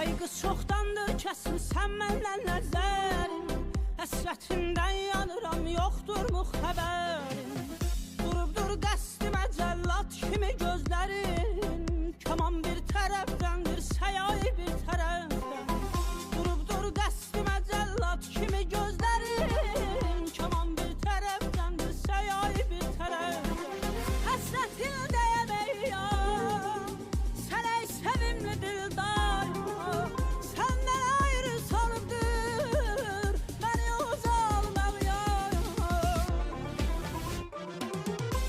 Ay qız çoxdandır kəsilsən məndən nəzərin, həsrətindən yanıram, yoxdur mu xəbərin? Durubdur dəstimə cəllat kimi gözlərin, kaman bir tərəfdəndir, səyai bir tərəfdən. Durubdur dəstimə cəllat kimi gözlərin, kaman bir tərəfdəndir, səyai bir tərəfdən. Həsrətin dəyəməyəm, sən ey sevimli dildar, səndən ayrı salıbdır məni uzalmaq yar.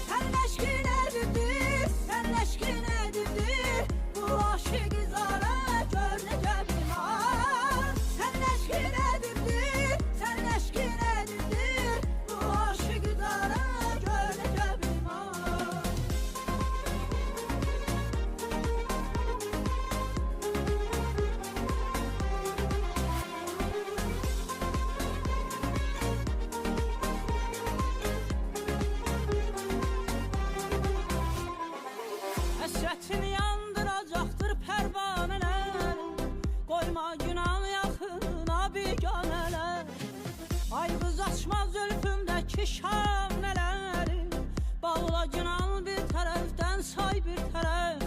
Sənin eşqin ədidir, sənin eşqin ədidir, bu aşıq izara gör necə bimar. Sənin eşqin ədidir, sənin eşqin ədidir, bu aşıq izara gör necə bimar. Həsrətin yandıracaqdır pərvanələr, qoyma günah yaxına biganələr. Ay qız açma zülfümdəki şanələrin, bağla günah bir tərəfdən, say bir tərəf.